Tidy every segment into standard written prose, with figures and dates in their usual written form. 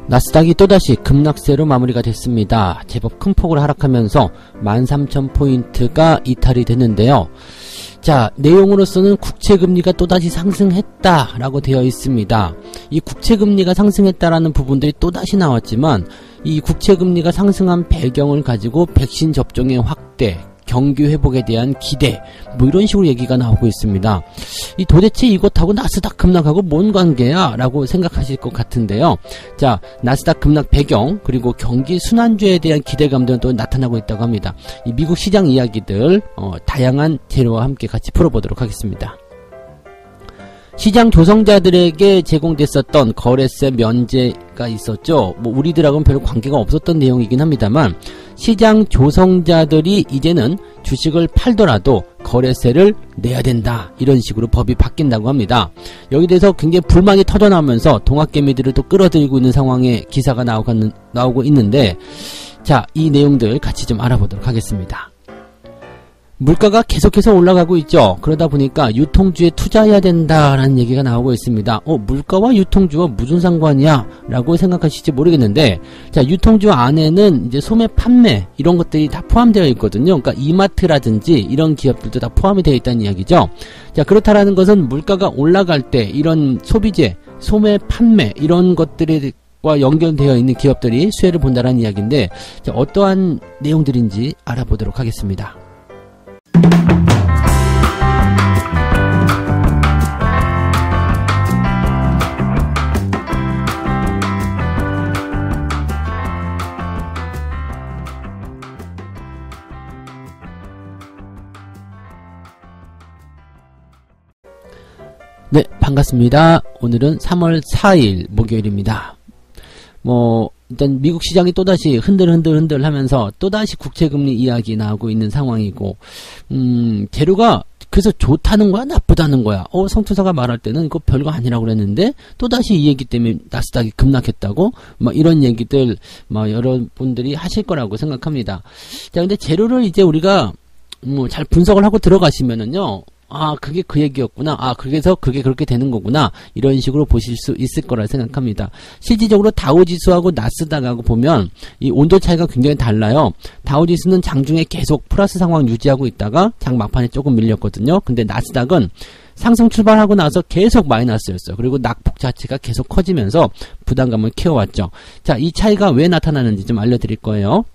나스닥이 또다시 급락세로 마무리가 됐습니다. 제법 큰 폭으로 하락하면서 13,000포인트가 이탈이 됐는데요. 자, 내용으로서는 국채금리가 또다시 상승했다라고 되어 있습니다. 이 국채금리가 상승했다라는 부분들이 또다시 나왔지만 이 국채금리가 상승한 배경을 가지고 백신 접종의 확대, 경기 회복에 대한 기대, 뭐 이런 식으로 얘기가 나오고 있습니다. 이 도대체 이것하고 나스닥 급락하고 뭔 관계야? 라고 생각하실 것 같은데요. 자, 나스닥 급락 배경, 그리고 경기 순환주에 대한 기대감들은 또 나타나고 있다고 합니다. 이 미국 시장 이야기들, 다양한 재료와 함께 같이 풀어보도록 하겠습니다. 시장 조성자들에게 제공됐었던 거래세 면제가 있었죠. 뭐 우리들하고는 별로 관계가 없었던 내용이긴 합니다만 시장 조성자들이 이제는 주식을 팔더라도 거래세를 내야 된다, 이런 식으로 법이 바뀐다고 합니다. 여기 대해서 굉장히 불만이 터져나오면서 동학개미들을 또 끌어들이고 있는 상황에 기사가 나오고 있는데, 자, 이 내용들 같이 좀 알아보도록 하겠습니다. 물가가 계속해서 올라가고 있죠. 그러다 보니까 유통주에 투자해야 된다라는 얘기가 나오고 있습니다. 물가와 유통주와 무슨 상관이야? 라고 생각하실지 모르겠는데, 자, 유통주 안에는 이제 소매 판매, 이런 것들이 다 포함되어 있거든요. 그러니까 이마트라든지 이런 기업들도 다 포함이 되어 있다는 이야기죠. 자, 그렇다라는 것은 물가가 올라갈 때 이런 소비재, 소매 판매, 이런 것들과 연결되어 있는 기업들이 수혜를 본다라는 이야기인데, 자, 어떠한 내용들인지 알아보도록 하겠습니다. 네, 반갑습니다. 오늘은 3월 4일 목요일입니다. 일단 미국 시장이 또다시 흔들 하면서 또다시 국채금리 이야기 나오고 있는 상황이고, 재료가 그래서 좋다는 거야, 나쁘다는 거야? 성투사가 말할 때는 이거 별거 아니라고 그랬는데 또다시 이 얘기 때문에 나스닥이 급락했다고? 이런 얘기들 여러분들이 하실 거라고 생각합니다. 자, 근데 재료를 이제 우리가 잘 분석을 하고 들어가시면은요, 그게 그 얘기였구나. 그래서 그게 그렇게 되는 거구나. 이런 식으로 보실 수 있을 거라 생각합니다. 실질적으로 다우지수하고 나스닥하고 보면 이 온도 차이가 굉장히 달라요. 다우지수는 장중에 계속 플러스 상황 유지하고 있다가 장 막판에 조금 밀렸거든요. 근데 나스닥은 상승 출발하고 나서 계속 마이너스였어요. 그리고 낙폭 자체가 계속 커지면서 부담감을 키워왔죠. 자, 이 차이가 왜 나타나는지 좀 알려드릴 거예요.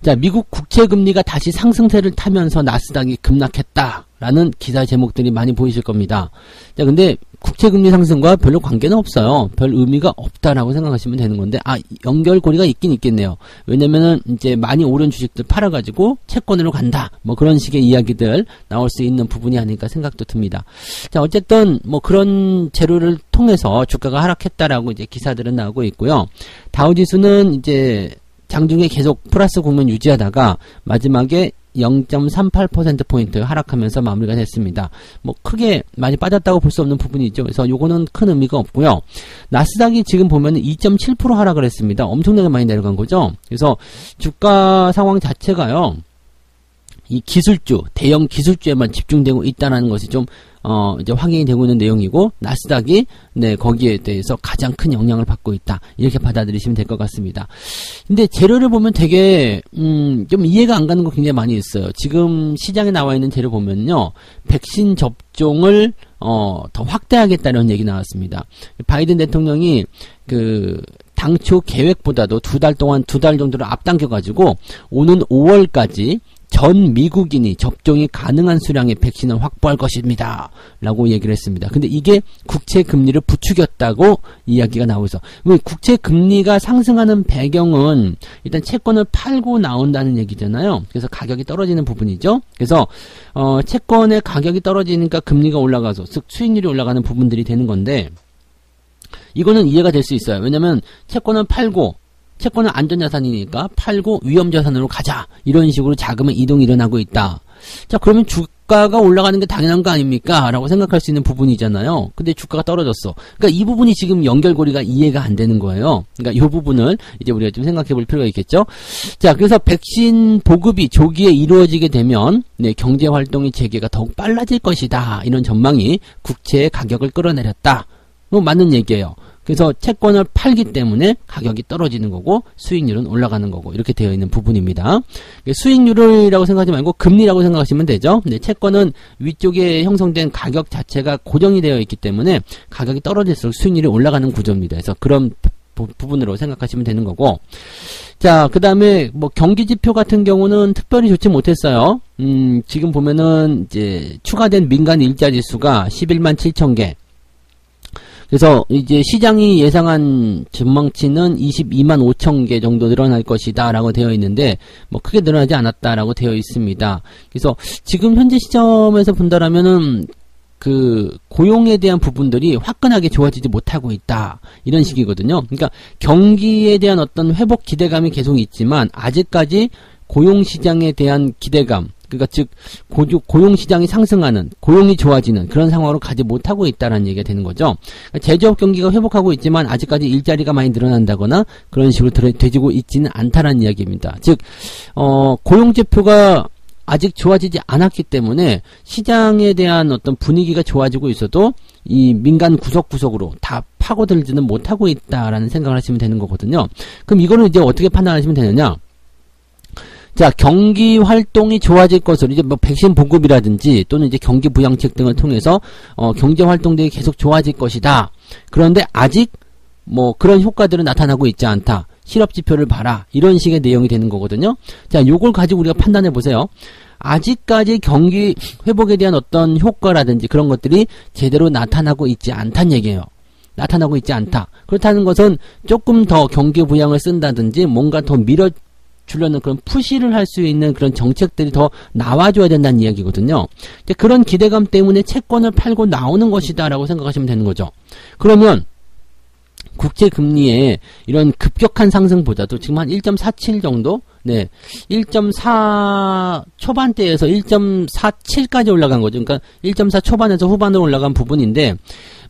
자, 미국 국채금리가 다시 상승세를 타면서 나스닥이 급락했다라는 기사 제목들이 많이 보이실 겁니다. 자, 근데 국채금리 상승과 별로 관계는 없어요. 별 의미가 없다라고 생각하시면 되는 건데, 연결고리가 있긴 있겠네요. 왜냐면은 이제 많이 오른 주식들 팔아가지고 채권으로 간다, 그런 식의 이야기들 나올 수 있는 부분이 아닐까 생각도 듭니다. 자, 어쨌든 그런 재료를 통해서 주가가 하락했다라고 이제 기사들은 나오고 있고요. 다우지수는 이제 장중에 계속 플러스 국면 유지하다가 마지막에 0.38%포인트 하락하면서 마무리가 됐습니다. 크게 많이 빠졌다고 볼 수 없는 부분이죠. 그래서 요거는 큰 의미가 없고요. 나스닥이 지금 보면 2.7% 하락을 했습니다. 엄청나게 많이 내려간 거죠. 그래서 주가 상황 자체가요, 이 기술주, 대형 기술주에만 집중되고 있다는 것이 좀 이제 확인이 되고 있는 내용이고, 나스닥이 거기에 대해서 가장 큰 영향을 받고 있다, 이렇게 받아들이시면 될 것 같습니다. 근데 재료를 보면 되게 좀 이해가 안 가는 거 굉장히 많이 있어요. 지금 시장에 나와 있는 재료 보면요, 백신 접종을 더 확대하겠다는 얘기 나왔습니다. 바이든 대통령이 당초 계획보다도 두 달 정도를 앞당겨가지고 오는 5월까지 전 미국인이 접종이 가능한 수량의 백신을 확보할 것입니다, 라고 얘기를 했습니다. 근데 이게 국채금리를 부추겼다고 이야기가 나오고 있어. 국채금리가 상승하는 배경은 일단 채권을 팔고 나온다는 얘기잖아요. 그래서 가격이 떨어지는 부분이죠. 그래서 채권의 가격이 떨어지니까 금리가 올라가서 즉 수익률이 올라가는 부분들이 되는 건데, 이거는 이해가 될 수 있어요. 왜냐면 채권을 안전자산이니까 팔고 위험자산으로 가자, 이런 식으로 자금의 이동이 일어나고 있다. 자, 그러면 주가가 올라가는 게 당연한 거 아닙니까? 라고 생각할 수 있는 부분이잖아요. 근데 주가가 떨어졌어. 그러니까 이 부분이 지금 연결고리가 이해가 안 되는 거예요. 그러니까 이 부분을 이제 우리가 좀 생각해 볼 필요가 있겠죠. 자, 그래서 백신 보급이 조기에 이루어지게 되면 경제활동의 재개가 더욱 빨라질 것이다, 이런 전망이 국채의 가격을 끌어내렸다. 맞는 얘기예요. 그래서 채권을 팔기 때문에 가격이 떨어지는 거고 수익률은 올라가는 거고 이렇게 되어 있는 부분입니다. 수익률이라고 생각하지 말고 금리라고 생각하시면 되죠. 근데 채권은 위쪽에 형성된 가격 자체가 고정이 되어 있기 때문에 가격이 떨어질수록 수익률이 올라가는 구조입니다. 그래서 그런 부분으로 생각하시면 되는 거고. 자, 그 다음에 뭐 경기지표 같은 경우는 특별히 좋지 못했어요. 지금 보면은 이제 추가된 민간 일자리 수가 11만 7천 개. 그래서 이제 시장이 예상한 전망치는 22만 5천 개 정도 늘어날 것이다 라고 되어 있는데 뭐 크게 늘어나지 않았다라고 되어 있습니다. 그래서 지금 현재 시점에서 본다라면은 그 고용에 대한 부분들이 화끈하게 좋아지지 못하고 있다 이런 식이거든요. 그러니까 경기에 대한 어떤 회복 기대감이 계속 있지만 아직까지 고용시장에 대한 기대감, 그러니까 즉 고용시장이 상승하는, 고용이 좋아지는 그런 상황으로 가지 못하고 있다라는 얘기가 되는 거죠. 그러니까 제조업 경기가 회복하고 있지만 아직까지 일자리가 많이 늘어난다거나 그런 식으로 되지고 있지는 않다라는 이야기입니다. 즉 고용지표가 아직 좋아지지 않았기 때문에 시장에 대한 어떤 분위기가 좋아지고 있어도 이 민간 구석구석으로 다 파고들지는 못하고 있다라는 생각을 하시면 되는 거거든요. 그럼 이거는 이제 어떻게 판단하시면 되느냐? 자, 경기 활동이 좋아질 것으로 이제 뭐 백신 보급이라든지 또는 이제 경기 부양책 등을 통해서 경제 활동들이 계속 좋아질 것이다. 그런데 아직 뭐 그런 효과들은 나타나고 있지 않다. 실업지표를 봐라. 이런 식의 내용이 되는 거거든요. 자, 요걸 가지고 우리가 판단해 보세요. 아직까지 경기 회복에 대한 어떤 효과라든지 그런 것들이 제대로 나타나고 있지 않다는 얘기예요. 나타나고 있지 않다. 그렇다는 것은 조금 더 경기 부양을 쓴다든지 뭔가 더 밀어주려는 그런 푸시를 할 수 있는 그런 정책들이 더 나와줘야 된다는 이야기거든요. 그런 기대감 때문에 채권을 팔고 나오는 것이다 라고 생각하시면 되는 거죠. 그러면 국채금리의 이런 급격한 상승보다도 지금 한 1.47 정도? 네. 1.4 초반대에서 1.47까지 올라간 거죠. 그러니까 1.4 초반에서 후반으로 올라간 부분인데,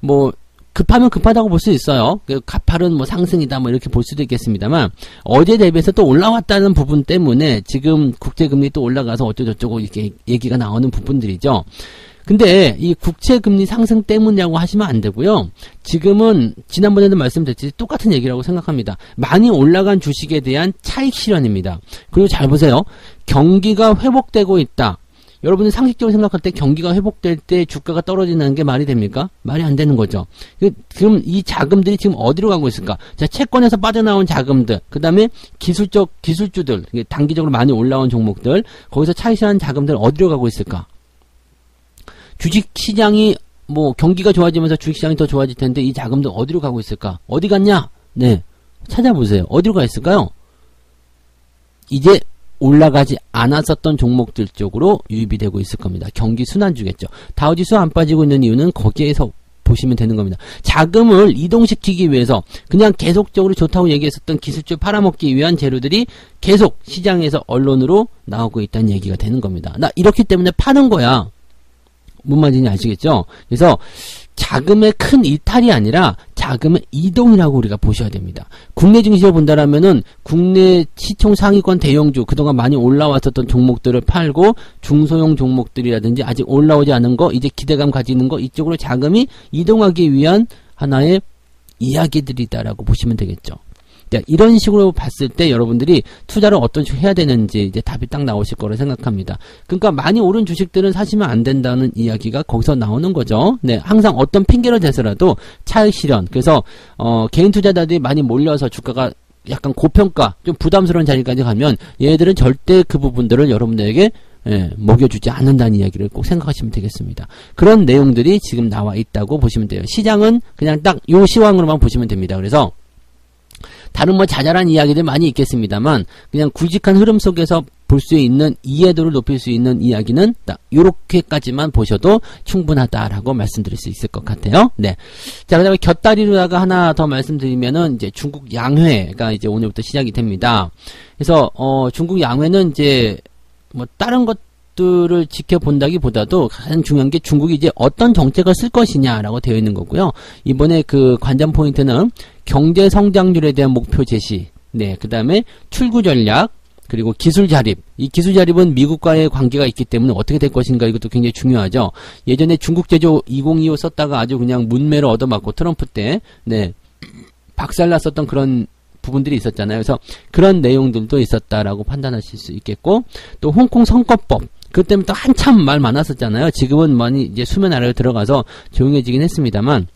뭐, 급하면 급하다고 볼 수 있어요. 가파른 뭐 상승이다 뭐 이렇게 볼 수도 있겠습니다만, 어제 대비해서 또 올라왔다는 부분 때문에 지금 국채금리 또 올라가서 어쩌고저쩌고 이렇게 얘기가 나오는 부분들이죠. 근데 이 국채금리 상승 때문이라고 하시면 안 되고요. 지금은 지난번에도 말씀드렸듯이 똑같은 얘기라고 생각합니다. 많이 올라간 주식에 대한 차익 실현입니다. 그리고 잘 보세요. 경기가 회복되고 있다. 여러분이 상식적으로 생각할 때 경기가 회복될 때 주가가 떨어지는 게 말이 됩니까? 말이 안 되는 거죠. 그럼 이 자금들이 지금 어디로 가고 있을까? 자, 채권에서 빠져나온 자금들, 그 다음에 기술주들, 단기적으로 많이 올라온 종목들, 거기서 차익 실현 자금들 어디로 가고 있을까? 주식시장이 뭐 경기가 좋아지면서 주식시장이 더 좋아질 텐데 이 자금들 어디로 가고 있을까? 어디 갔냐? 네, 찾아보세요. 어디로 가 있을까요? 이제 올라가지 않았었던 종목들 쪽으로 유입이 되고 있을 겁니다. 경기 순환주겠죠. 다우지수 안 빠지고 있는 이유는 거기에서 보시면 되는 겁니다. 자금을 이동시키기 위해서 그냥 계속적으로 좋다고 얘기했었던 기술주 팔아먹기 위한 재료들이 계속 시장에서 언론으로 나오고 있다는 얘기가 되는 겁니다. 나 이렇기 때문에 파는 거야. 뭔 말인지 아시겠죠? 그래서 자금의 큰 이탈이 아니라 자금의 이동이라고 우리가 보셔야 됩니다. 국내 증시를 본다라면은 국내 시총 상위권 대형주 그동안 많이 올라왔었던 종목들을 팔고 중소형 종목들이라든지 아직 올라오지 않은 거 이제 기대감 가지는 거 이쪽으로 자금이 이동하기 위한 하나의 이야기들이다라고 보시면 되겠죠. 이런 식으로 봤을 때 여러분들이 투자를 어떤 식으로 해야 되는지 이제 답이 딱 나오실 거라 생각합니다. 그러니까 많이 오른 주식들은 사시면 안 된다는 이야기가 거기서 나오는 거죠. 네, 항상 어떤 핑계를 대서라도 차익 실현. 그래서 개인 투자자들이 많이 몰려서 주가가 약간 고평가, 좀 부담스러운 자리까지 가면 얘네들은 절대 그 부분들을 여러분들에게 먹여주지 않는다는 이야기를 꼭 생각하시면 되겠습니다. 그런 내용들이 지금 나와 있다고 보시면 돼요. 시장은 그냥 딱 요 시황으로만 보시면 됩니다. 그래서 다른 뭐 자잘한 이야기들 많이 있겠습니다만 그냥 굵직한 흐름 속에서 볼 수 있는 이해도를 높일 수 있는 이야기는 딱 요렇게까지만 보셔도 충분하다라고 말씀드릴 수 있을 것 같아요. 네. 자, 그다음에 곁다리로다가 하나 더 말씀드리면은 이제 중국 양회가 이제 오늘부터 시작이 됩니다. 그래서 중국 양회는 이제 뭐 다른 것들을 지켜본다기보다도 가장 중요한 게 중국이 이제 어떤 정책을 쓸 것이냐라고 되어 있는 거고요. 이번에 그 관전 포인트는 경제 성장률에 대한 목표 제시, 네, 그 다음에 출구 전략, 그리고 기술 자립. 이 기술 자립은 미국과의 관계가 있기 때문에 어떻게 될 것인가 이것도 굉장히 중요하죠. 예전에 중국 제조 2025 썼다가 아주 그냥 문매를 얻어맞고 트럼프 때, 네, 박살났었던 그런 부분들이 있었잖아요. 그래서 그런 내용들도 있었다라고 판단하실 수 있겠고, 또 홍콩 선거법, 그때부터 한참 말 많았었잖아요. 지금은 많이 이제 수면 아래로 들어가서 조용해지긴 했습니다만,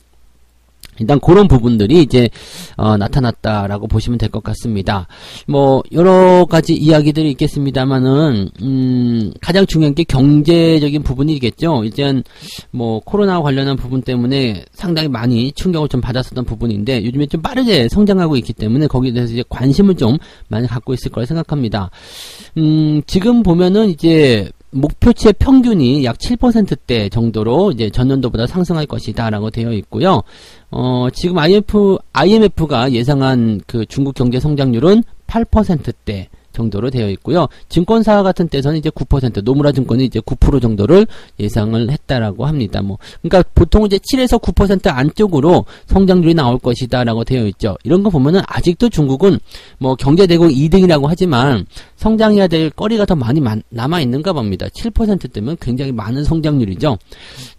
일단 그런 부분들이 이제 나타났다라고 보시면 될 것 같습니다. 뭐 여러 가지 이야기들이 있겠습니다만은 가장 중요한 게 경제적인 부분이겠죠. 일단 뭐 코로나 관련한 부분 때문에 상당히 많이 충격을 좀 받았었던 부분인데 요즘에 좀 빠르게 성장하고 있기 때문에 거기에 대해서 이제 관심을 좀 많이 갖고 있을 거라 생각합니다. 지금 보면은 이제 목표치의 평균이 약 7%대 정도로 이제 전년도보다 상승할 것이다라고 되어 있고요. 지금 IMF가 예상한 그 중국 경제 성장률은 8%대 정도로 되어 있고요. 증권사 같은 데서는 이제 9%, 노무라 증권이 이제 9% 정도를 예상을 했다라고 합니다. 그러니까 보통 이제 7에서 9% 안쪽으로 성장률이 나올 것이다라고 되어 있죠. 이런 거 보면은 아직도 중국은 뭐 경제대국 2등이라고 하지만 성장해야 될 거리가 더 많이 남아 있는가 봅니다. 7%대면 굉장히 많은 성장률이죠.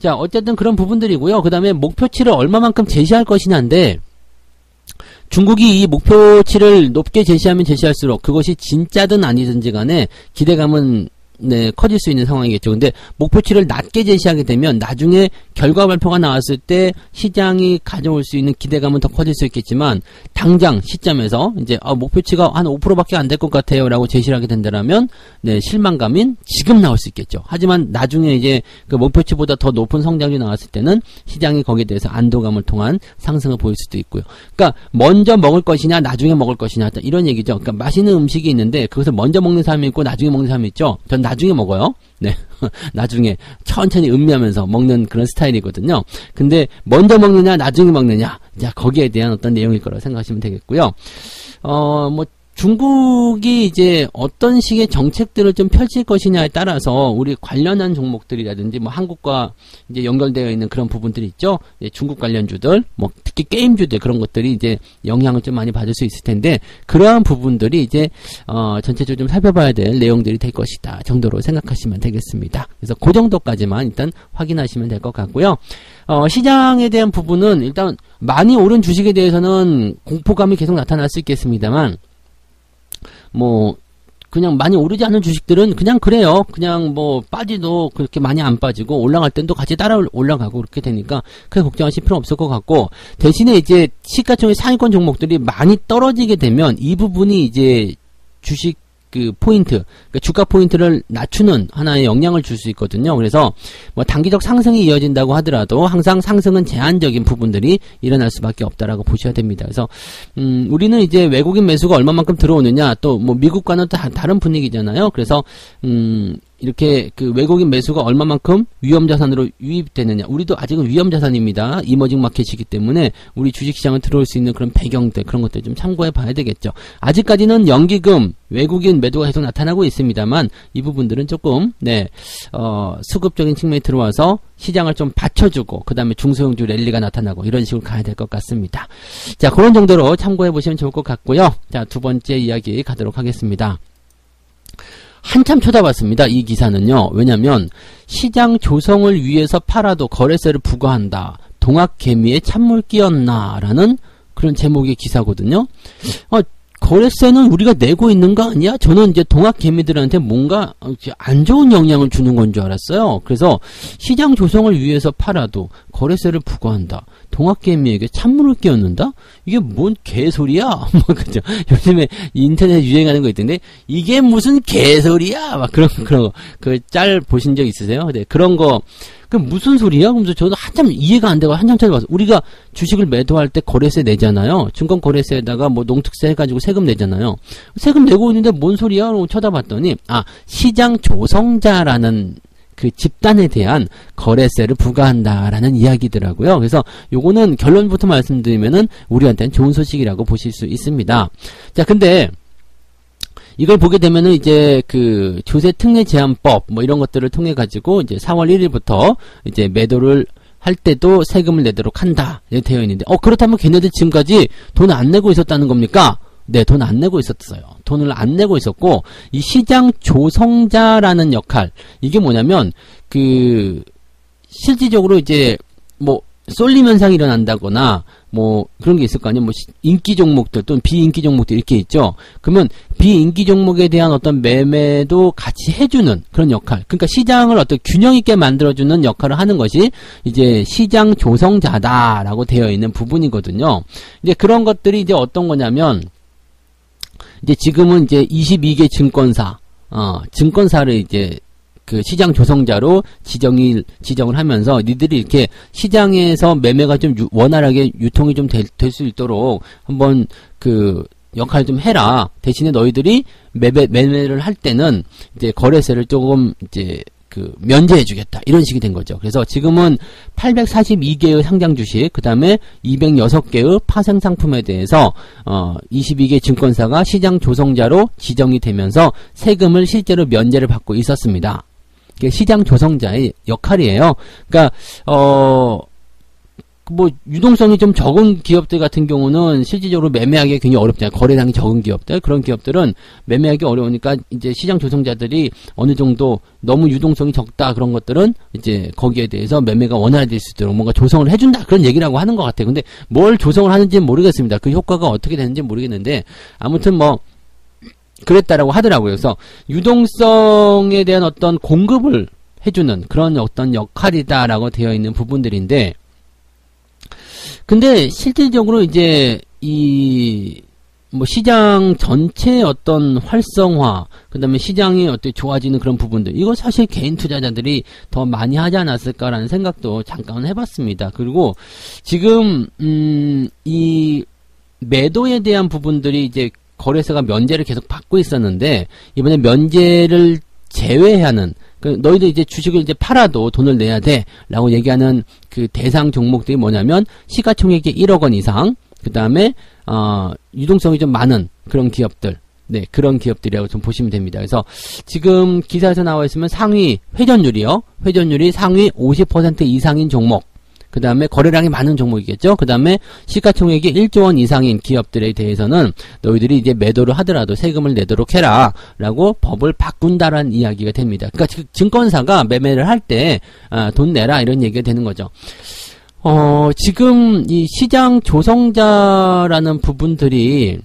자, 어쨌든 그런 부분들이고요. 그 다음에 목표치를 얼마만큼 제시할 것이냐인데, 중국이 이 목표치를 높게 제시하면 제시할수록 그것이 진짜든 아니든지 간에 기대감은 커질 수 있는 상황이겠죠. 근데 목표치를 낮게 제시하게 되면 나중에 결과 발표가 나왔을 때 시장이 가져올 수 있는 기대감은 더 커질 수 있겠지만 당장 시점에서 이제 목표치가 한 5%밖에 안 될 것 같아요 라고 제시를 하게 된다면 실망감인 지금 나올 수 있겠죠. 하지만 나중에 이제 그 목표치보다 더 높은 성장률이 나왔을 때는 시장이 거기에 대해서 안도감을 통한 상승을 보일 수도 있고요. 그러니까 먼저 먹을 것이냐 나중에 먹을 것이냐 이런 얘기죠. 그러니까 맛있는 음식이 있는데 그것을 먼저 먹는 사람이 있고 나중에 먹는 사람이 있죠. 전 나중에 먹어요. 네. 나중에 천천히 음미하면서 먹는 그런 스타일이거든요. 근데 먼저 먹느냐 나중에 먹느냐, 자 거기에 대한 어떤 내용일 거라고 생각하시면 되겠고요. 뭐 중국이 이제 어떤 식의 정책들을 좀 펼칠 것이냐에 따라서 우리 관련한 종목들이라든지 뭐 한국과 이제 연결되어 있는 그런 부분들이 있죠. 중국 관련주들, 뭐 특히 게임주들 그런 것들이 이제 영향을 좀 많이 받을 수 있을 텐데 그러한 부분들이 이제 전체적으로 좀 살펴봐야 될 내용들이 될 것이다 정도로 생각하시면 되겠습니다. 그래서 그 정도까지만 일단 확인하시면 될 것 같고요. 시장에 대한 부분은 일단 많이 오른 주식에 대해서는 공포감이 계속 나타날 수 있겠습니다만 뭐 그냥 많이 오르지 않은 주식들은 그냥 그래요. 그냥 뭐 빠지도 그렇게 많이 안 빠지고 올라갈 땐 또 같이 따라 올라가고 그렇게 되니까 크게 걱정하실 필요 없을 것 같고, 대신에 이제 시가총액 상위권 종목들이 많이 떨어지게 되면 이 부분이 이제 주식 그 포인트, 그러니까 주가 포인트를 낮추는 하나의 영향을 줄 수 있거든요. 그래서 뭐 단기적 상승이 이어진다고 하더라도 항상 상승은 제한적인 부분들이 일어날 수밖에 없다라고 보셔야 됩니다. 그래서 우리는 이제 외국인 매수가 얼마만큼 들어오느냐, 또 뭐 미국과는 또 다른 분위기잖아요. 그래서 이렇게 그 외국인 매수가 얼마만큼 위험자산으로 유입되느냐. 우리도 아직은 위험자산입니다. 이머징 마켓이기 때문에 우리 주식시장을 들어올 수 있는 그런 배경들, 그런 것들 좀 참고해 봐야 되겠죠. 아직까지는 연기금, 외국인 매도가 계속 나타나고 있습니다만 이 부분들은 조금 수급적인 측면이 들어와서 시장을 좀 받쳐주고 그 다음에 중소형주 랠리가 나타나고 이런 식으로 가야 될 것 같습니다. 자, 그런 정도로 참고해 보시면 좋을 것 같고요. 자, 두 번째 이야기 가도록 하겠습니다. 한참 쳐다봤습니다. 이 기사는요. 왜냐면 시장 조성을 위해서 팔아도 거래세를 부과한다. 동학개미에 찬물 끼얹나 라는 그런 제목의 기사거든요. 거래세는 우리가 내고 있는 거 아니야? 저는 이제 동학개미들한테 뭔가 안 좋은 영향을 주는 건 줄 알았어요. 그래서 시장 조성을 위해서 팔아도 거래세를 부과한다. 동학개미에게 찬물을 끼얹는다? 이게 뭔 개소리야? 뭐 그죠? 요즘에 인터넷 유행하는 거 있던데 이게 무슨 개소리야? 막 그런 거. 그 짤 보신 적 있으세요? 네, 그런 거. 그 무슨 소리야? 그러면서 저도 한참 이해가 안 되고 한참 찾아봤어요. 우리가 주식을 매도할 때 거래세 내잖아요. 증권거래세에다가 뭐 농특세 해가지고 세금 내잖아요. 세금 내고 있는데 뭔 소리야? 라고 쳐다봤더니 시장 조성자라는 그 집단에 대한 거래세를 부과한다라는 이야기더라고요. 그래서 요거는 결론부터 말씀드리면은 우리한테는 좋은 소식이라고 보실 수 있습니다. 자, 근데 이걸 보게 되면은 이제 그 조세 특례 제한법 뭐 이런 것들을 통해 가지고 이제 4월 1일부터 이제 매도를 할 때도 세금을 내도록 한다 이렇게 되어 있는데 그렇다면 걔네들 지금까지 돈 안 내고 있었다는 겁니까? 네, 돈 안 내고 있었어요. 돈을 안 내고 있었고 이 시장 조성자라는 역할, 이게 뭐냐면 그 실질적으로 이제 뭐 쏠림 현상이 일어난다거나 뭐 그런 게 있을 거 아니에요. 뭐 인기 종목들 또는 비인기 종목들 이렇게 있죠. 그러면 비인기 종목에 대한 어떤 매매도 같이 해주는 그런 역할. 그러니까 시장을 어떤 균형 있게 만들어주는 역할을 하는 것이 이제 시장 조성자다라고 되어 있는 부분이거든요. 이제 그런 것들이 이제 어떤 거냐면 이제 지금은 이제 22개 증권사를 이제 그 시장 조성자로 지정을 하면서 니들이 이렇게 시장에서 매매가 좀 원활하게 유통이 좀 될 수 있도록 한번 그 역할을 좀 해라. 대신에 너희들이 매매를 할 때는 이제 거래세를 조금 이제 그 면제해주겠다. 이런 식이 된 거죠. 그래서 지금은 842개의 상장 주식, 그 다음에 206개의 파생 상품에 대해서 22개 증권사가 시장 조성자로 지정이 되면서 세금을 실제로 면제를 받고 있었습니다. 이게 시장 조성자의 역할이에요. 그러니까 뭐 유동성이 좀 적은 기업들 같은 경우는 실질적으로 매매하기 굉장히 어렵잖아요. 거래량이 적은 기업들, 그런 기업들은 매매하기 어려우니까 이제 시장 조성자들이 어느 정도 너무 유동성이 적다 그런 것들은 이제 거기에 대해서 매매가 원활해질 수 있도록 뭔가 조성을 해준다 그런 얘기라고 하는 것 같아요. 근데 뭘 조성을 하는지는 모르겠습니다. 그 효과가 어떻게 되는지 모르겠는데 아무튼 뭐 그랬다라고 하더라고요. 그래서 유동성에 대한 어떤 공급을 해주는 그런 어떤 역할이다라고 되어 있는 부분들인데, 근데 실질적으로 이제 뭐 시장 전체의 어떤 활성화, 그 다음에 시장이 어떻게 좋아지는 그런 부분들, 이거 사실 개인 투자자들이 더 많이 하지 않았을까라는 생각도 잠깐 해봤습니다. 그리고 지금 이 매도에 대한 부분들이 이제 거래세가 면제를 계속 받고 있었는데 이번에 면제를 제외하는, 너희들 이제 주식을 이제 팔아도 돈을 내야 돼 라고 얘기하는 그 대상 종목들이 뭐냐면 시가총액이 1억 원 이상, 그 다음에 유동성이 좀 많은 그런 기업들, 네, 그런 기업들이라고 좀 보시면 됩니다. 그래서 지금 기사에서 나와 있으면 상위 회전율이 상위 50% 이상인 종목, 그 다음에 거래량이 많은 종목이겠죠. 그 다음에 시가총액이 1조 원 이상인 기업들에 대해서는 너희들이 이제 매도를 하더라도 세금을 내도록 해라 라고 법을 바꾼다라는 이야기가 됩니다. 그러니까 증권사가 매매를 할 때 돈 내라 이런 얘기가 되는 거죠. 지금 이 시장 조성자라는 부분들이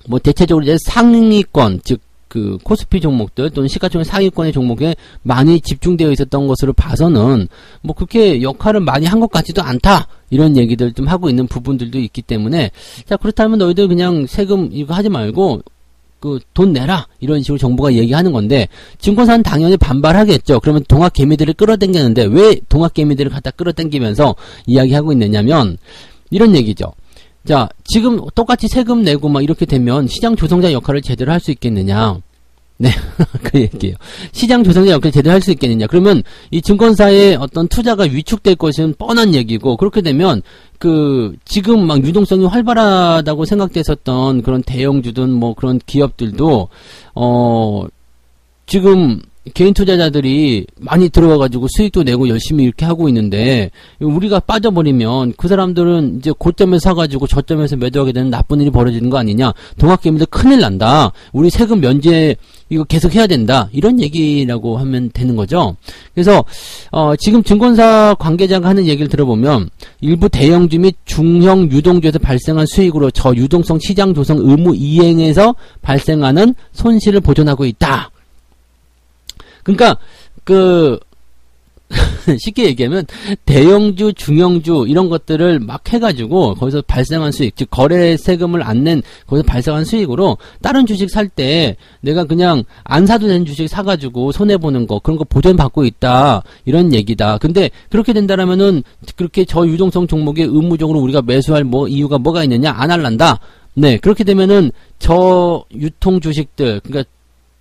뭐 대체적으로 이제 상위권, 즉 그 코스피 종목들 또는 시가총액 상위권의 종목에 많이 집중되어 있었던 것으로 봐서는 뭐 그렇게 역할을 많이 한 것 같지도 않다 이런 얘기들 좀 하고 있는 부분들도 있기 때문에, 자 그렇다면 너희들 그냥 세금 이거 하지 말고 그 돈 내라 이런 식으로 정부가 얘기하는 건데, 증권사는 당연히 반발하겠죠. 그러면 동학개미들을 끌어당기는데 왜 동학개미들을 갖다 끌어당기면서 이야기하고 있느냐면 이런 얘기죠. 자, 지금 똑같이 세금 내고 막 이렇게 되면 시장 조성자 역할을 제대로 할 수 있겠느냐? 네, 그 얘기예요. 시장 조성자 역할을 제대로 할 수 있겠느냐? 그러면 이 증권사의 어떤 투자가 위축될 것은 뻔한 얘기고, 그렇게 되면 그 지금 막 유동성이 활발하다고 생각됐었던 그런 대형주든 뭐 그런 기업들도 지금 개인 투자자들이 많이 들어와가지고 수익도 내고 열심히 이렇게 하고 있는데, 우리가 빠져버리면 그 사람들은 이제 고점에서 사가지고 저점에서 매도하게 되는 나쁜 일이 벌어지는 거 아니냐. 동학개미들 큰일 난다. 우리 세금 면제 이거 계속 해야 된다. 이런 얘기라고 하면 되는 거죠. 그래서 지금 증권사 관계자가 하는 얘기를 들어보면 일부 대형주 및 중형 유동주에서 발생한 수익으로 저유동성 시장 조성 의무 이행에서 발생하는 손실을 보존하고 있다. 그러니까 쉽게 얘기하면 대형주, 중형주 이런 것들을 막 해가지고 거기서 발생한 수익, 즉 거래 세금을 안 낸 거기서 발생한 수익으로 다른 주식 살 때 내가 그냥 안 사도 되는 주식 사가지고 손해 보는 거, 그런 거 보전받고 있다 이런 얘기다. 근데 그렇게 된다라면은 그렇게 저유동성 종목에 의무적으로 우리가 매수할 뭐 이유가 뭐가 있느냐? 안 할란다. 네, 그렇게 되면은 저유통 주식들, 그러니까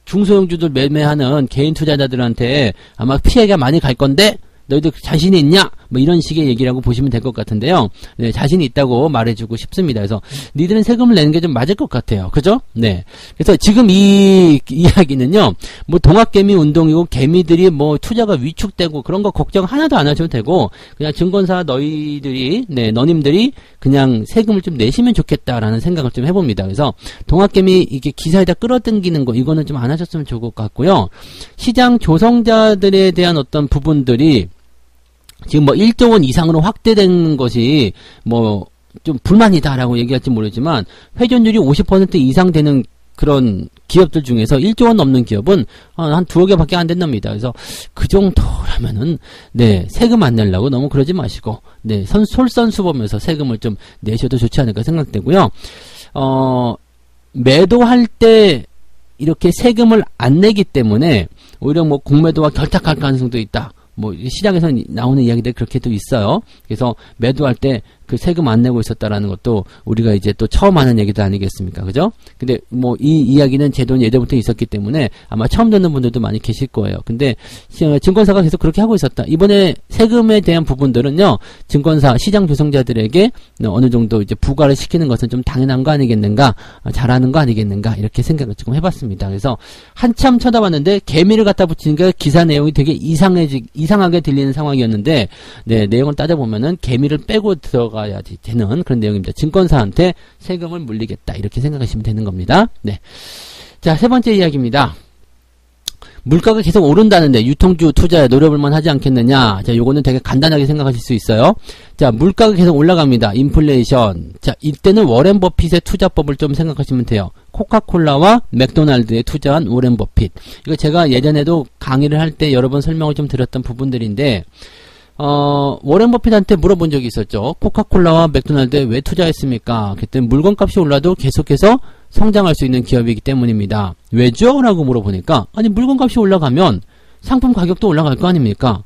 중소형주들 매매하는 개인 투자자들한테 아마 피해가 많이 갈 건데 너희들 자신이 있냐? 뭐 이런 식의 얘기라고 보시면 될 것 같은데요. 네, 자신이 있다고 말해주고 싶습니다. 그래서 니들은 세금을 내는 게 좀 맞을 것 같아요. 그죠? 네. 그래서 지금 이 이야기는요, 뭐 동학개미 운동이고 개미들이 뭐 투자가 위축되고 그런 거 걱정 하나도 안 하셔도 되고, 그냥 증권사 너님들이 그냥 세금을 좀 내시면 좋겠다라는 생각을 좀 해봅니다. 그래서 동학개미 이게 기사에다 끌어당기는 거, 이거는 좀 안 하셨으면 좋을 것 같고요. 시장 조성자들에 대한 어떤 부분들이 지금 뭐 1조 원 이상으로 확대된 것이 뭐 좀 불만이다라고 얘기할지 모르지만 회전율이 50% 이상 되는 그런 기업들 중에서 1조 원 넘는 기업은 한 두어 개밖에 안 된답니다. 그래서 그 정도라면은 네, 세금 안 내려고 너무 그러지 마시고 네, 솔선수범해서 세금을 좀 내셔도 좋지 않을까 생각되고요. 매도할 때 이렇게 세금을 안 내기 때문에 오히려 뭐 공매도와 결탁할 가능성도 있다. 뭐 시장에서 나오는 이야기들이 그렇게도 있어요. 그래서 매도할 때 그 세금 안 내고 있었다라는 것도 우리가 이제 또 처음 하는 얘기도 아니겠습니까? 그죠? 근데 뭐 이 이야기는 제 돈 예전부터 있었기 때문에 아마 처음 듣는 분들도 많이 계실 거예요. 근데 증권사가 계속 그렇게 하고 있었다. 이번에 세금에 대한 부분들은요, 증권사 시장 조성자들에게 어느 정도 이제 부과를 시키는 것은 좀 당연한 거 아니겠는가, 잘하는 거 아니겠는가 이렇게 생각을 조금 해봤습니다. 그래서 한참 쳐다봤는데 개미를 갖다 붙이니까 기사 내용이 되게 이상하게 들리는 상황이었는데, 네, 내용을 따져보면은 개미를 빼고 들어가야지 되는 그런 내용입니다. 증권사한테 세금을 물리겠다 이렇게 생각하시면 되는 겁니다. 네. 자, 세 번째 이야기입니다. 물가가 계속 오른다는데 유통주 투자에 노려볼만 하지 않겠느냐. 자, 요거는 되게 간단하게 생각하실 수 있어요. 자, 물가가 계속 올라갑니다. 인플레이션. 자, 이때는 워렌 버핏의 투자법을 좀 생각하시면 돼요. 코카콜라와 맥도날드에 투자한 워렌 버핏. 이거 제가 예전에도 강의를 할 때 여러 번 설명을 좀 드렸던 부분들인데, 워렌 버핏한테 물어본 적이 있었죠. 코카콜라와 맥도날드에 왜 투자했습니까? 그때 물건값이 올라도 계속해서 성장할 수 있는 기업이기 때문입니다. 왜죠? 라고 물어보니까, 아니 물건값이 올라가면 상품 가격도 올라갈 거 아닙니까?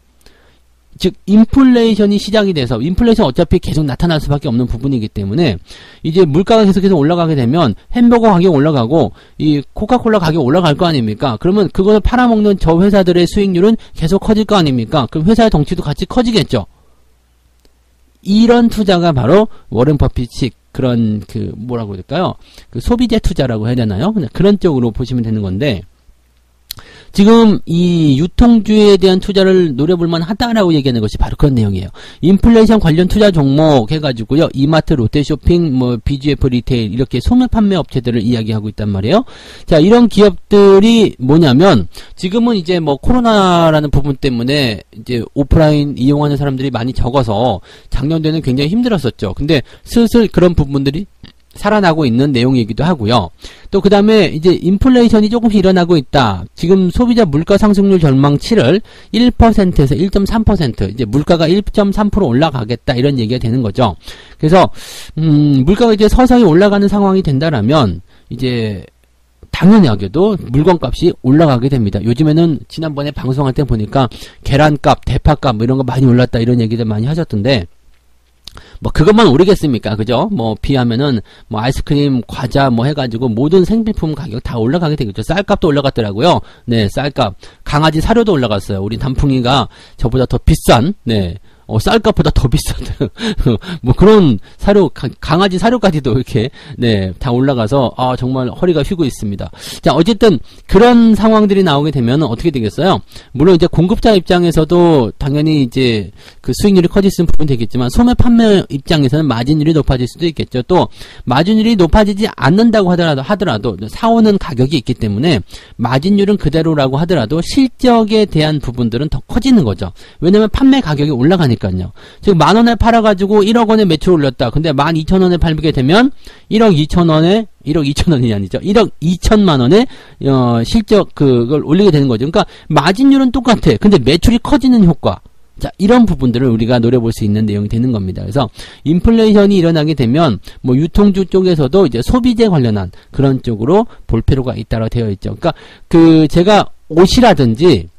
즉 인플레이션이 시작이 돼서, 인플레이션 어차피 계속 나타날 수밖에 없는 부분이기 때문에 이제 물가가 계속해서 올라가게 되면 햄버거 가격 올라가고 이 코카콜라 가격 올라갈 거 아닙니까? 그러면 그것을 팔아먹는 저 회사들의 수익률은 계속 커질 거 아닙니까? 그럼 회사의 덩치도 같이 커지겠죠. 이런 투자가 바로 워렌 버핏식 그런 그 뭐라고 할까요? 그 소비재 투자라고 해야 되나요? 그런 쪽으로 보시면 되는 건데, 지금 이 유통주에 대한 투자를 노려볼만 하다라고 얘기하는 것이 바로 그런 내용이에요. 인플레이션 관련 투자 종목 해가지고요, 이마트, 롯데쇼핑, 뭐 BGF 리테일 이렇게 소매 판매 업체들을 이야기하고 있단 말이에요. 자, 이런 기업들이 뭐냐면 지금은 이제 뭐 코로나라는 부분 때문에 이제 오프라인 이용하는 사람들이 많이 적어서 작년에는 굉장히 힘들었었죠. 근데 슬슬 그런 부분들이 살아나고 있는 내용이기도 하고요. 또 그 다음에 이제 인플레이션이 조금씩 일어나고 있다. 지금 소비자 물가 상승률 전망치를 1%에서 1.3%, 이제 물가가 1.3% 올라가겠다 이런 얘기가 되는 거죠. 그래서 물가가 이제 서서히 올라가는 상황이 된다라면 이제 당연하게도 물건값이 올라가게 됩니다. 요즘에는 지난번에 방송할 때 보니까 계란값, 대파값 뭐 이런 거 많이 올랐다 이런 얘기들 많이 하셨던데, 뭐 그것만 오르겠습니까? 그죠? 뭐 비하면은 뭐 아이스크림, 과자 뭐 해가지고 모든 생필품 가격 다 올라가게 되겠죠. 쌀값도 올라갔더라고요. 네, 쌀값. 강아지 사료도 올라갔어요. 우리 단풍이가 저보다 더 비싼, 네, 쌀값보다 더 비싸다. 뭐 그런 사료, 강아지 사료까지도 이렇게, 네, 다 올라가서, 정말 허리가 휘고 있습니다. 자, 어쨌든 그런 상황들이 나오게 되면 어떻게 되겠어요? 물론 이제 공급자 입장에서도 당연히 이제 그 수익률이 커질 수 있는 부분이 되겠지만, 소매 판매 입장에서는 마진율이 높아질 수도 있겠죠. 또, 마진율이 높아지지 않는다고 하더라도 사오는 가격이 있기 때문에 마진율은 그대로라고 하더라도 실적에 대한 부분들은 더 커지는 거죠. 왜냐면 판매 가격이 올라가니까. 지금 10,000원에 팔아가지고 1억 원에 매출 올렸다. 근데 12,000원에 팔게 되면 1억 2천원에 1억 2천원이 아니죠. 1억 2천만 원에 실적 그걸 올리게 되는 거죠. 그러니까 마진율은 똑같아. 근데 매출이 커지는 효과. 자, 이런 부분들을 우리가 노려볼 수 있는 내용이 되는 겁니다. 그래서 인플레이션이 일어나게 되면 뭐 유통주 쪽에서도 이제 소비재 관련한 그런 쪽으로 볼 필요가 있다고 되어 있죠. 그러니까 그 제가 옷이라든지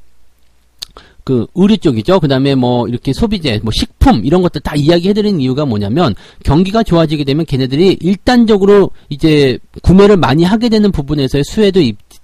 그 의류 쪽이죠. 그 다음에 뭐 이렇게 소비재, 뭐 식품 이런 것들 다 이야기해드리는 이유가 뭐냐면, 경기가 좋아지게 되면 걔네들이 일단적으로 이제 구매를 많이 하게 되는 부분에서의 수혜도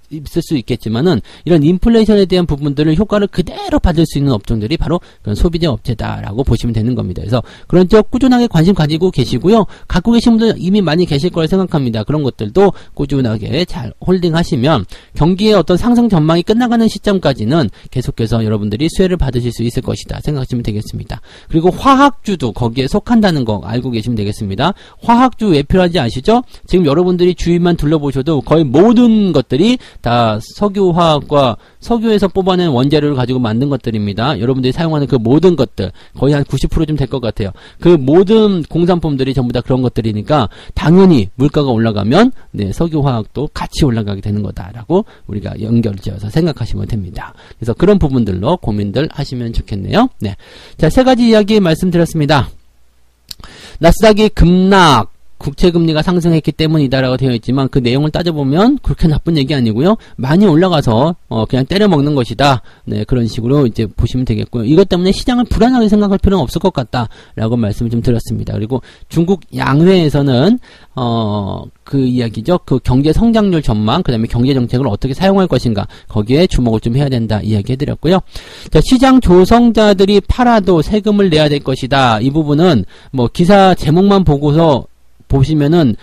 있을 수 있겠지만은, 이런 인플레이션에 대한 부분들을 효과를 그대로 받을 수 있는 업종들이 바로 그런 소비재 업체다라고 보시면 되는 겁니다. 그래서 그런 쪽 꾸준하게 관심 가지고 계시고요. 갖고 계신 분들 이미 많이 계실 거라 생각합니다. 그런 것들도 꾸준하게 잘 홀딩하시면 경기의 어떤 상승 전망이 끝나가는 시점까지는 계속해서 여러분들이 수혜를 받으실 수 있을 것이다 생각하시면 되겠습니다. 그리고 화학주도 거기에 속한다는 거 알고 계시면 되겠습니다. 화학주 왜 필요한지 아시죠? 지금 여러분들이 주위만 둘러보셔도 거의 모든 것들이 다 다 석유화학과 석유에서 뽑아낸 원재료를 가지고 만든 것들입니다. 여러분들이 사용하는 그 모든 것들 거의 한 90%쯤 될 것 같아요. 그 모든 공산품들이 전부 다 그런 것들이니까 당연히 물가가 올라가면 네, 석유화학도 같이 올라가게 되는 거다라고 우리가 연결지어서 생각하시면 됩니다. 그래서 그런 부분들로 고민들 하시면 좋겠네요. 네, 자, 세 가지 이야기 말씀드렸습니다. 나스닥이 급락, 국채금리가 상승했기 때문이다라고 되어 있지만 그 내용을 따져보면 그렇게 나쁜 얘기 아니고요. 많이 올라가서 그냥 때려먹는 것이다. 네, 그런 식으로 이제 보시면 되겠고요. 이것 때문에 시장을 불안하게 생각할 필요는 없을 것 같다라고 말씀을 좀 드렸습니다. 그리고 중국 양회에서는 그 이야기죠. 그 경제 성장률 전망, 그 다음에 경제 정책을 어떻게 사용할 것인가 거기에 주목을 좀 해야 된다 이야기해드렸고요. 자, 시장 조성자들이 팔아도 세금을 내야 될 것이다. 이 부분은 뭐 기사 제목만 보고서 보시면은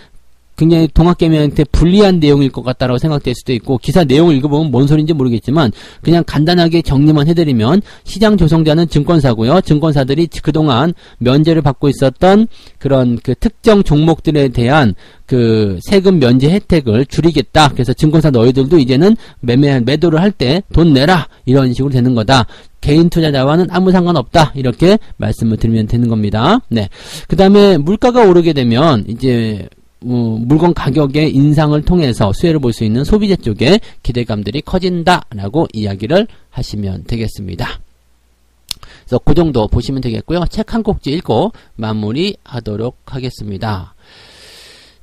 굉장히 동학개미한테 불리한 내용일 것 같다라고 생각될 수도 있고 기사 내용을 읽어보면 뭔 소리인지 모르겠지만 그냥 간단하게 정리만 해드리면 시장 조성자는 증권사고요. 증권사들이 그동안 면제를 받고 있었던 그런 그 특정 종목들에 대한 그 세금 면제 혜택을 줄이겠다. 그래서 증권사 너희들도 이제는 매도를 할 때 돈 내라 이런 식으로 되는 거다. 개인 투자자와는 아무 상관없다. 이렇게 말씀을 드리면 되는 겁니다. 네. 그 다음에 물가가 오르게 되면 이제 물건 가격의 인상을 통해서 수혜를 볼 수 있는 소비재 쪽에 기대감들이 커진다라고 이야기를 하시면 되겠습니다. 그래서 그 정도 보시면 되겠고요. 책 한 꼭지 읽고 마무리하도록 하겠습니다.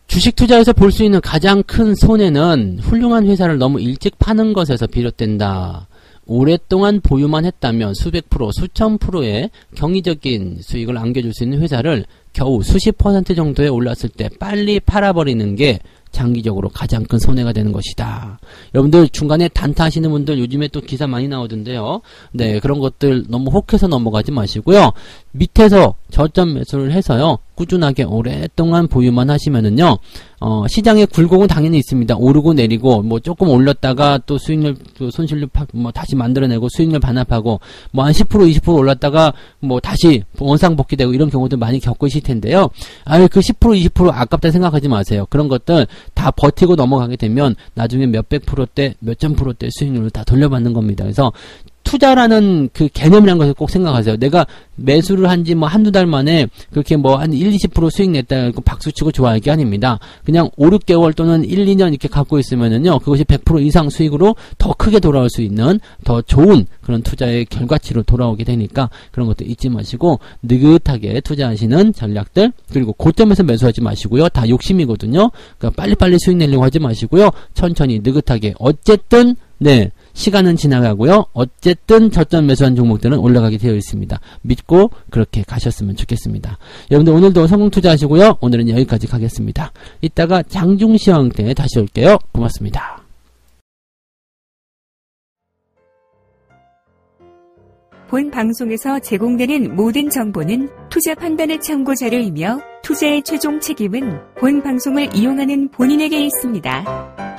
주식 투자에서 볼 수 있는 가장 큰 손해는 훌륭한 회사를 너무 일찍 파는 것에서 비롯된다. 오랫동안 보유만 했다면 수백 프로, 수천 프로의 경이적인 수익을 안겨줄 수 있는 회사를 겨우 수십 % 정도에 올랐을 때 빨리 팔아버리는 게 장기적으로 가장 큰 손해가 되는 것이다. 여러분들 중간에 단타하시는 분들 요즘에 또 기사 많이 나오던데요. 네, 그런 것들 너무 혹해서 넘어가지 마시고요. 밑에서 저점 매수를 해서요. 꾸준하게 오랫동안 보유만 하시면은요. 시장의 굴곡은 당연히 있습니다. 오르고 내리고 뭐 조금 올렸다가 또 수익률 손실률 뭐 다시 만들어내고 수익률 반납하고 뭐 한 10% 20% 올랐다가 뭐 다시 원상복귀되고 이런 경우도 많이 겪으실 텐데요. 그 10% 20% 아깝다 생각하지 마세요. 그런 것들 다 버티고 넘어가게 되면 나중에 몇백 프로대 몇천 프로대 수익률을 다 돌려받는 겁니다. 그래서 투자라는 그 개념이라는 것을 꼭 생각하세요. 내가 매수를 한지 뭐 한두 달 만에 그렇게 뭐 한 1, 20% 수익 냈다 박수치고 좋아할 게 아닙니다. 그냥 5, 6개월 또는 1, 2년 이렇게 갖고 있으면은요, 그것이 100% 이상 수익으로 더 크게 돌아올 수 있는 더 좋은 그런 투자의 결과치로 돌아오게 되니까 그런 것도 잊지 마시고 느긋하게 투자하시는 전략들, 그리고 고점에서 매수하지 마시고요. 다 욕심이거든요. 그러니까 빨리빨리 수익 내려고 하지 마시고요. 천천히 느긋하게 어쨌든 네. 시간은 지나가고요. 어쨌든 저점 매수한 종목들은 올라가게 되어 있습니다. 믿고 그렇게 가셨으면 좋겠습니다. 여러분들 오늘도 성공 투자하시고요. 오늘은 여기까지 가겠습니다. 이따가 장중시황 때 다시 올게요. 고맙습니다. 본 방송에서 제공되는 모든 정보는 투자 판단의 참고 자료이며 투자의 최종 책임은 본 방송을 이용하는 본인에게 있습니다.